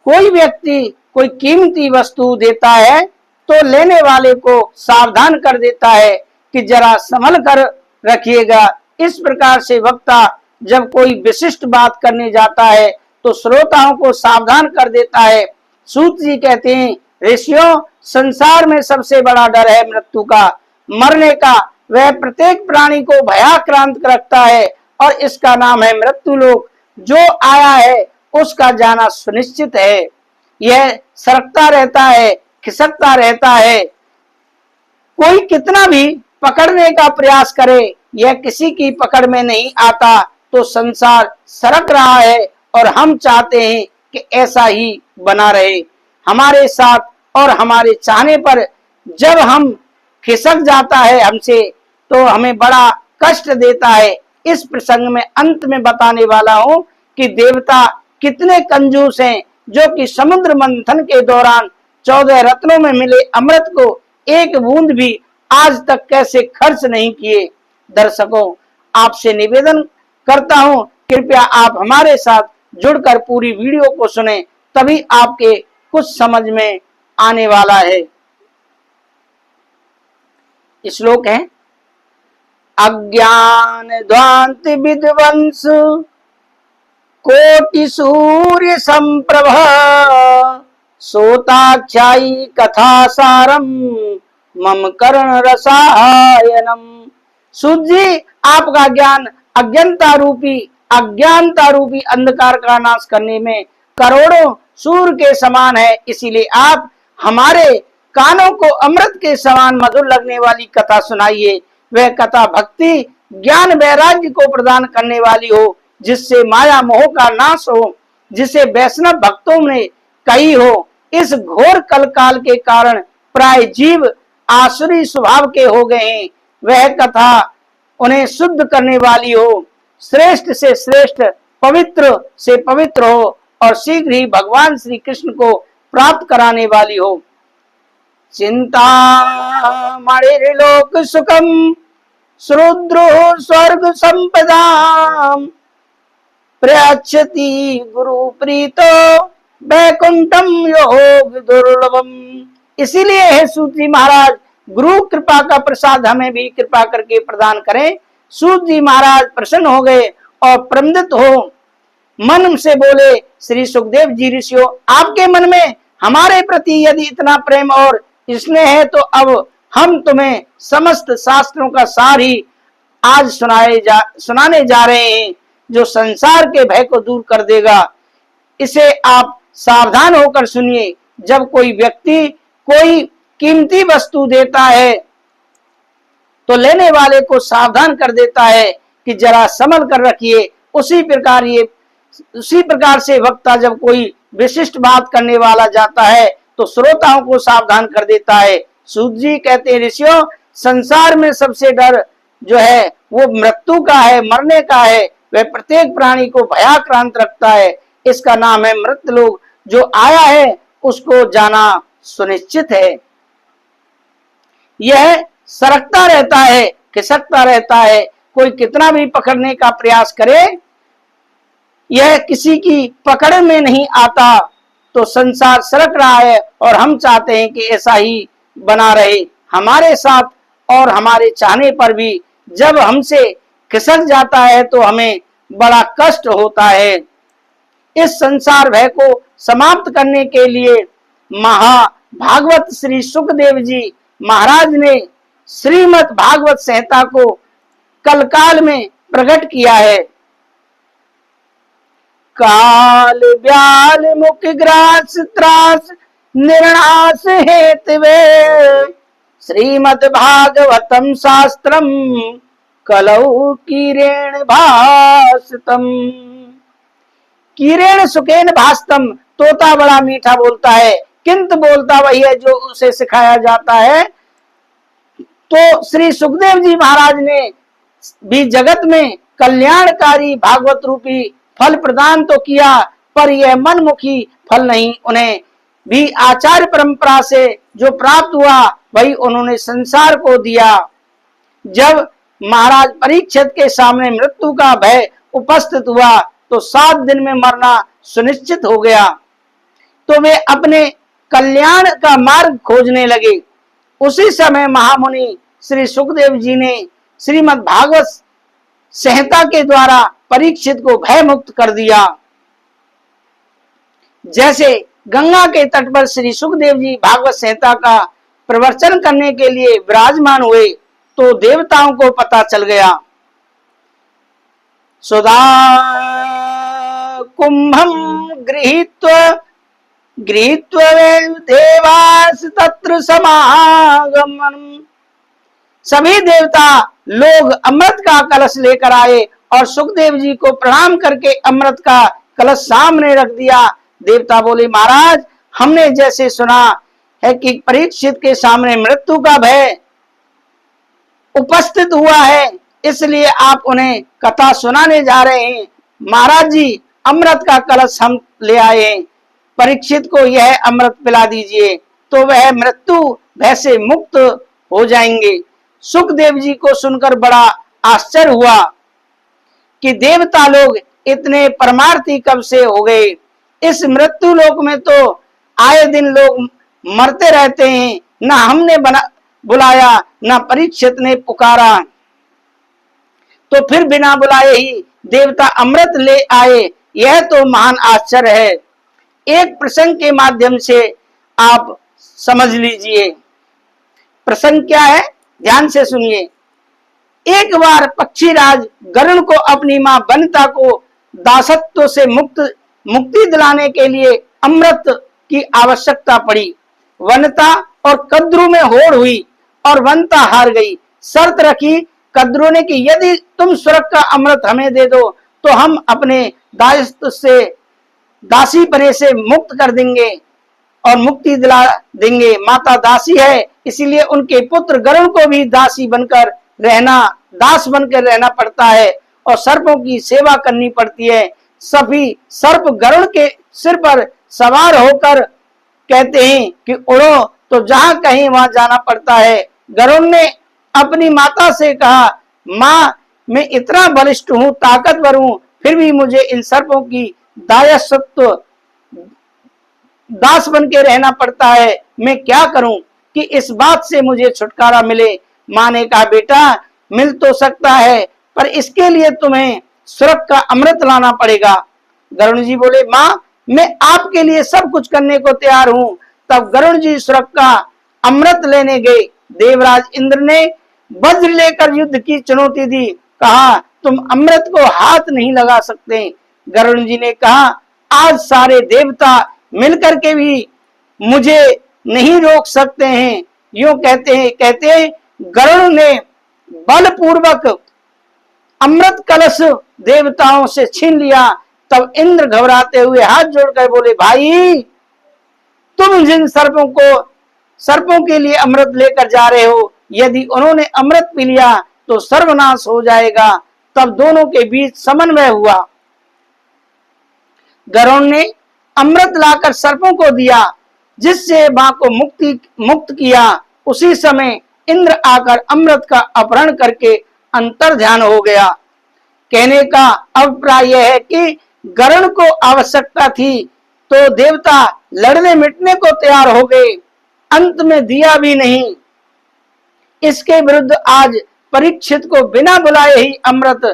कोई व्यक्ति कोई कीमती वस्तु देता है तो लेने वाले को सावधान कर देता है कि जरा संभल कर रखिएगा। इस प्रकार से वक्ता जब कोई विशिष्ट बात करने जाता है तो श्रोताओं को सावधान कर देता है। सूत जी कहते हैं, ऋषियों, संसार में सबसे बड़ा डर है मृत्यु का, मरने का। वह प्रत्येक प्राणी को भयाक्रांत रखता है और इसका नाम है मृत्यु लोक। जो आया है उसका जाना सुनिश्चित है। यह सरकता रहता है, खिसकता रहता है। कोई कितना भी पकड़ने का प्रयास करे, यह किसी की पकड़ में नहीं आता। तो संसार सरक रहा है और हम चाहते हैं कि ऐसा ही बना रहे हमारे साथ, और हमारे चाहने पर जब हम खिसक जाता है हमसे तो हमें बड़ा कष्ट देता है। इस प्रसंग में अंत में बताने वाला हूं कि देवता कितने कंजूस हैं, जो कि समुद्र मंथन के दौरान 14 रत्नों में मिले अमृत को एक बूंद भी आज तक कैसे खर्च नहीं किए। दर्शकों, आपसे निवेदन करता हूं, कृपया आप हमारे साथ जुड़कर पूरी वीडियो को सुने, तभी आपके कुछ समझ में आने वाला है। श्लोक है, अज्ञान ध्वांत विध्वंस कोटि सूर्य संप्रभ सोताख्यायी कथा सारम मम कर्ण रसायनम। सूत जी, आपका ज्ञान अज्ञानता रूपी अंधकार का नाश करने में करोड़ों सूर्य के समान है। इसीलिए आप हमारे कानों को अमृत के समान मधुर लगने वाली कथा सुनाइए। वह कथा भक्ति, ज्ञान, वैराग्य को प्रदान करने वाली हो, जिससे माया मोह का नाश हो, जिसे वैष्णव भक्तों ने कही हो। इस घोर कलकाल के कारण प्राय जीव आसुरी स्वभाव के हो गए हैं। वह कथा उन्हें शुद्ध करने वाली हो, श्रेष्ठ से श्रेष्ठ, पवित्र से पवित्र हो और शीघ्र ही भगवान श्री कृष्ण को प्राप्त कराने वाली हो। चिंता मणिर्लोक सुखम श्रुद्रो स्वर्ग संपदाम प्रयच्छति गुरु प्रीतो वैकुंठम योग दुर्लभम। इसीलिए है सूत जी महाराज, गुरु कृपा का प्रसाद हमें भी कृपा करके प्रदान करें। सूत जी महाराज प्रसन्न हो गए और प्रमदित हो मन से बोले, श्री सुखदेव जी ऋषियों, आपके मन में हमारे प्रति यदि इतना प्रेम और स्नेह है तो अब हम तुम्हें समस्त शास्त्रों का सार ही आज सुनाने जा रहे हैं, जो संसार के भय को दूर कर देगा। इसे आप सावधान होकर सुनिए। जब कोई व्यक्ति कोई कीमती वस्तु देता है तो लेने वाले को सावधान कर देता है कि जरा संभल कर रखिए। उसी प्रकार से वक्ता जब कोई विशिष्ट बात करने वाला जाता है तो श्रोताओं को सावधान कर देता है। सूत जी कहते हैं, ऋषियों, संसार में सबसे डर जो है वो मृत्यु का है, मरने का है। वह प्रत्येक प्राणी को भयाक्रांत रखता है। इसका नाम है मृत्यु लोक। जो आया है उसको जाना सुनिश्चित है। यह सरकता रहता है, खिसकता रहता है। कोई कितना भी पकड़ने का प्रयास करे, यह किसी की पकड़ में नहीं आता। तो संसार सरक रहा है और हम चाहते हैं कि ऐसा ही बना रहे हमारे साथ, और हमारे चाहने पर भी जब हमसे खिसक जाता है तो हमें बड़ा कष्ट होता है। इस संसार भय को समाप्त करने के लिए महाभागवत श्री सुखदेव जी महाराज ने श्रीमद् भागवत संहिता को कलकाल में प्रकट किया है। काल ब्याल मुख ग्रास त्रास निर्णास हेतवे श्रीमद् भागवतम शास्त्रम कलौ कीरेण भासतम। कीरेण सुखेन भासतम, तोता बड़ा मीठा बोलता है किंतु बोलता वही है जो उसे सिखाया जाता है। तो श्री सुखदेव जी महाराज ने भी जगत में कल्याणकारी भागवत रूपी फल प्रदान तो किया, पर यह मनमुखी फल नहीं, उन्हें भी आचार्य परंपरा से जो प्राप्त हुआ वही उन्होंने संसार को दिया। जब महाराज परीक्षित के सामने मृत्यु का भय उपस्थित हुआ तो 7 दिन में मरना सुनिश्चित हो गया। तो वे अपने कल्याण का मार्ग खोजने लगे। उसी समय महामुनि श्री सुखदेव जी ने श्रीमद् भागवत संहिता के द्वारा परीक्षित को भय मुक्त कर दिया। जैसे गंगा के तट पर श्री सुखदेव जी भागवत संहिता का प्रवचन करने के लिए विराजमान हुए तो देवताओं को पता चल गया। सुधा कुंभम गृहीत्वा देवास तत्र समागमन। सभी देवता लोग अमृत का कलश लेकर आए और सुखदेव जी को प्रणाम करके अमृत का कलश सामने रख दिया। देवता बोले, महाराज, हमने जैसे सुना है कि परीक्षित के सामने मृत्यु का भय उपस्थित हुआ है, इसलिए आप उन्हें कथा सुनाने जा रहे हैं। महाराज जी, अमृत का कलश हम ले आए हैं, परीक्षित को यह अमृत पिला दीजिए तो वह मृत्यु भय से मुक्त हो जाएंगे। सुखदेव जी को सुनकर बड़ा आश्चर्य हुआ कि देवता लोग इतने परमार्थी कब से हो गए। इस मृत्यु लोक में तो आए दिन लोग मरते रहते हैं, ना हमने बुलाया ना परीक्षित ने पुकारा, तो फिर बिना बुलाए ही देवता अमृत ले आए, यह तो महान आश्चर्य है। एक प्रसंग के माध्यम से आप समझ लीजिए। प्रसंग क्या है, ध्यान से सुनिए। एक बार पक्षीराज गरुड़ को अपनी मां वनिता को दासत्व से मुक्ति दिलाने के लिए अमृत की आवश्यकता पड़ी। वनिता और कद्रू में होड़ हुई और वनिता हार गई। शर्त रखी कद्रू ने कि यदि तुम स्वर्ग का अमृत हमें दे दो तो हम अपने दासत्व से दासी पने से मुक्त कर देंगे और मुक्ति दिला देंगे। माता दासी है, इसीलिए उनके पुत्र गरुड़ को भी दास बनकर रहना पड़ता है और सर्पों की सेवा करनी पड़ती है। सभी सर्प गरुड़ के सिर पर सवार होकर कहते हैं कि उड़ो, तो जहां कहीं वहां जाना पड़ता है। गरुड़ ने अपनी माता से कहा, माँ, मैं इतना बलिष्ठ हूँ, ताकतवर हूँ, फिर भी मुझे इन सर्पों की दास बन के रहना पड़ता है। मैं क्या करूं कि इस बात से मुझे छुटकारा मिले। मां ने कहा, बेटा, मिल तो सकता है, पर इसके लिए तुम्हें स्वर्ग का अमृत लाना पड़ेगा। गरुड़ जी बोले, मां, मैं आपके लिए सब कुछ करने को तैयार हूं। तब गरुड़ जी स्वर्ग का अमृत लेने गए। देवराज इंद्र ने वज्र लेकर युद्ध की चुनौती दी। कहा, तुम अमृत को हाथ नहीं लगा सकते। गरुड़ जी ने कहा, आज सारे देवता मिलकर के भी मुझे नहीं रोक सकते हैं। यूं कहते गरुड़ ने बलपूर्वक अमृत कलश देवताओं से छीन लिया। तब इंद्र घबराते हुए हाथ जोड़कर बोले, भाई, तुम जिन सर्पों के लिए अमृत लेकर जा रहे हो, यदि उन्होंने अमृत पी लिया तो सर्वनाश हो जाएगा। तब दोनों के बीच समन्वय हुआ। गरुड़ ने अमृत लाकर सर्पों को दिया, जिससे मां को मुक्त किया। उसी समय इंद्र आकर अमृत का अपहरण करके अंतर ध्यान हो गया। कहने का अभिप्राय यह है कि गरुड़ को आवश्यकता थी तो देवता लड़ने मिटने को तैयार हो गए, अंत में दिया भी नहीं। इसके विरुद्ध आज परीक्षित को बिना बुलाए ही अमृत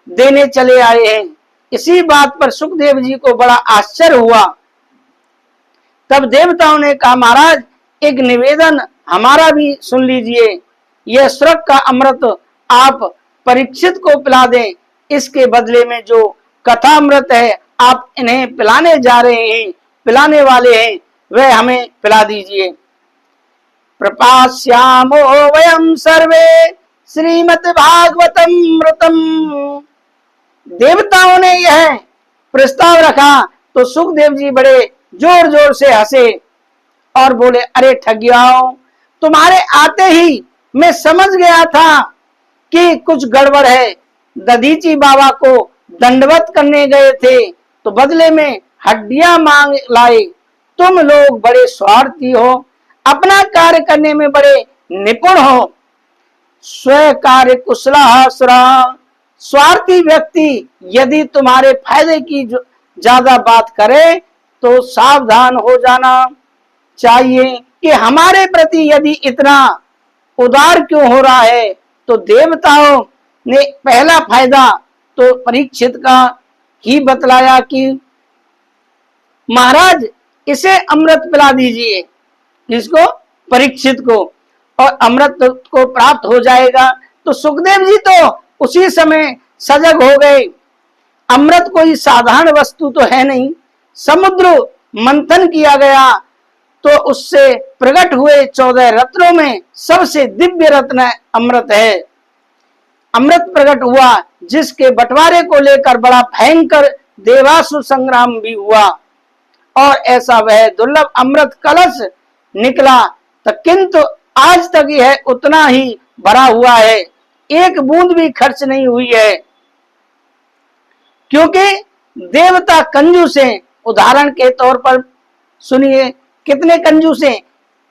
देने चले आए हैं। इसी बात पर सुखदेव जी को बड़ा आश्चर्य हुआ। तब देवताओं ने कहा, महाराज, एक निवेदन हमारा भी सुन लीजिए। यह स्वर्ग का अमृत आप परीक्षित को पिला दें। इसके बदले में जो कथा अमृत है आप इन्हें पिलाने जा रहे हैं, पिलाने वाले हैं, वह हमें पिला दीजिए। प्रपास्यामो वयम सर्वे श्रीमद् भागवतम मृतम। देवताओं ने यह प्रस्ताव रखा तो सुखदेव जी बड़े जोर जोर से हंसे और बोले, अरे ठगियाओ, तुम्हारे आते ही मैं समझ गया था कि कुछ गड़बड़ है। दधीची बाबा को दंडवत करने गए थे तो बदले में हड्डियां मांग लाए। तुम लोग बड़े स्वार्थी हो, अपना कार्य करने में बड़े निपुण हो। स्व कार्य कुशला सुरा। स्वार्थी व्यक्ति यदि तुम्हारे फायदे की ज्यादा बात करे तो सावधान हो जाना चाहिए कि हमारे प्रति यदि इतना उदार क्यों हो रहा है। तो देवताओं ने पहला फायदा तो परीक्षित का ही बतलाया कि महाराज इसे अमृत पिला दीजिए, जिसको परीक्षित को, और अमृत को प्राप्त हो जाएगा। तो सुखदेव जी तो उसी समय सजग हो गए। अमृत कोई साधारण वस्तु तो है नहीं, समुद्र मंथन किया गया तो उससे प्रकट हुए 14 रत्नों में सबसे दिव्य रत्न अमृत है। अमृत प्रकट हुआ, जिसके बंटवारे को लेकर बड़ा भयंकर देवासुर संग्राम भी हुआ, और ऐसा वह दुर्लभ अमृत कलश निकला। तो किंतु आज तक यह उतना ही भरा हुआ है, एक बूंद भी खर्च नहीं हुई है, क्योंकि देवता कंजूस हैं। उदाहरण के तौर पर सुनिए, कितने कंजूस हैं।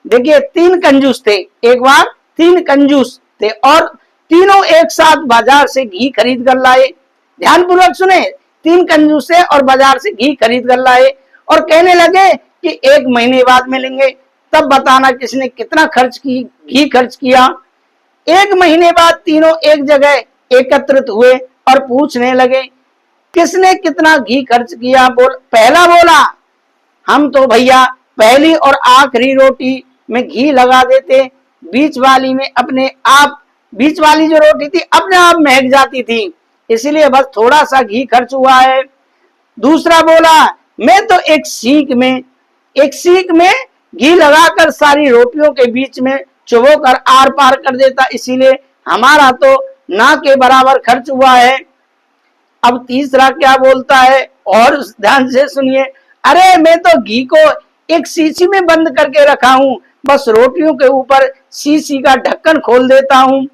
देखिए 3 कंजूस थे, एक बार 3 कंजूस थे और तीनों एक साथ बाजार से घी खरीद कर लाए। ध्यानपूर्वक सुने, 3 कंजूस थे और बाजार से घी खरीद कर लाए और कहने लगे कि 1 महीने बाद मिलेंगे, तब बताना किसने कितना घी खर्च किया। 1 महीने बाद तीनों एक जगह एकत्रित हुए और पूछने लगे किसने कितना घी खर्च किया। पहला बोला हम तो भैया पहली और आखिरी रोटी में घी लगा देते, बीच वाली में अपने आप, बीच वाली जो रोटी थी अपने आप महक जाती थी, इसलिए बस थोड़ा सा घी खर्च हुआ है। दूसरा बोला मैं तो एक सीख में घी लगाकर सारी रोटियों के बीच में चुभोकर आर पार कर देता, इसीलिए हमारा तो ना के बराबर खर्च हुआ है। अब तीसरा क्या बोलता है, और ध्यान से सुनिए, अरे मैं तो घी को एक शीशी में बंद करके रखा हूं, बस रोटियों के ऊपर शीशी का ढक्कन खोल देता हूं,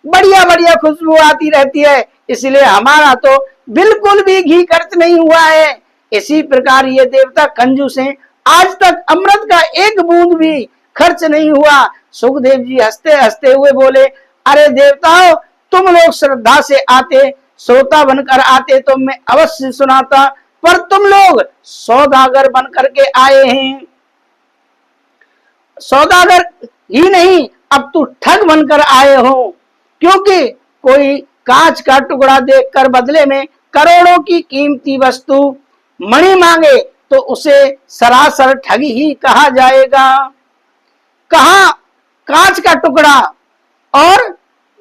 बढ़िया बढ़िया खुशबू आती रहती है, इसलिए हमारा तो बिल्कुल भी घी खर्च नहीं हुआ है। इसी प्रकार ये देवता कंजूस हैं, आज तक अमृत का एक बूंद भी खर्च नहीं हुआ। सुखदेव जी हंसते हंसते हुए बोले, अरे देवताओं, तुम लोग श्रद्धा से आते, श्रोता बनकर आते तो मैं अवश्य सुनाता, पर तुम लोग सौदागर बनकर के आए हैं। सौदागर ही नहीं, अब तू ठग बनकर आए हो, क्योंकि कोई कांच का टुकड़ा देखकर बदले में करोड़ों की कीमती वस्तु मणि मांगे तो उसे सरासर ठग ही कहा जाएगा। कहां कांच का टुकड़ा और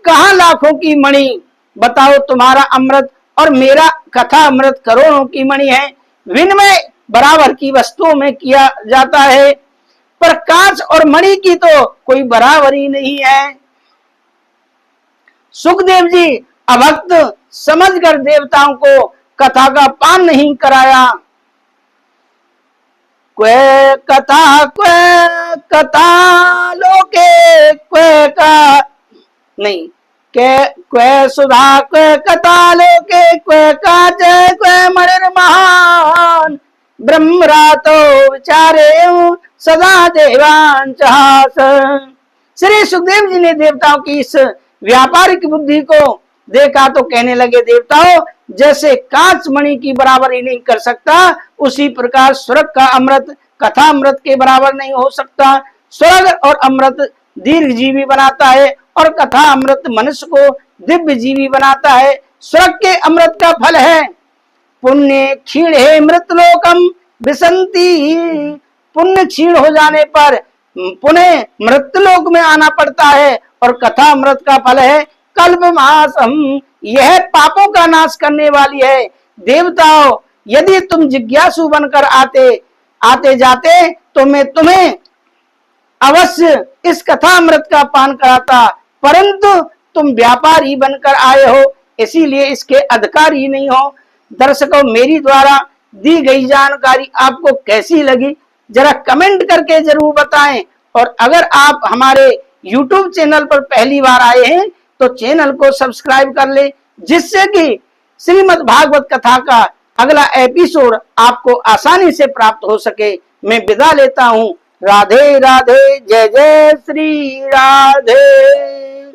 कहां लाखों की मणि। बताओ, तुम्हारा अमृत और मेरा कथा अमृत करोड़ों की मणि है, विनिमय बराबर की वस्तुओं में किया जाता है, पर कांच और मणि की तो कोई बराबरी नहीं है। सुखदेव जी अभक्त समझकर देवताओं को कथा का पान नहीं कराया। क्वे कथा लोके क्वे का नहीं, क्वे सुधा क्वे कथा लोके क्वे काच क्वे मणिर महान ब्रह्मरातो विचारे सदा देवान चाहस। श्री सुखदेव जी ने देवताओं की इस व्यापारिक बुद्धि को देखा तो कहने लगे, देवताओं, जैसे कांच मणि की बराबरी नहीं कर सकता, उसी प्रकार स्वर्ग का अमृत कथा अमृत के बराबर नहीं हो सकता। स्वर्ग और अमृत दीर्घ जीवी बनाता है और कथा अमृत मनुष्य को दिव्य जीवी बनाता है। स्वर्ग के अमृत का फल है पुण्य क्षीणे मृतलोकम विसंति। पुण्य क्षीण हो जाने पर पुनः मृतलोक में आना पड़ता है, और कथा अमृत का फल है कल्प मासम, यह पापों का नाश करने वाली है। देवताओं, यदि तुम जिज्ञासु बनकर आते जाते तो मैं तुम्हें अवश्य इस कथा अमृत का पान कराता, परंतु तुम व्यापारी बनकर आए हो, इसीलिए इसके अधिकारी नहीं हो। दर्शकों, मेरी द्वारा दी गई जानकारी आपको कैसी लगी जरा कमेंट करके जरूर बताएं, और अगर आप हमारे YouTube चैनल पर पहली बार आए हैं तो चैनल को सब्सक्राइब कर ले, जिससे कि श्रीमद् भागवत कथा का अगला एपिसोड आपको आसानी से प्राप्त हो सके। मैं विदा लेता हूँ। राधे राधे, जय जय श्री राधे।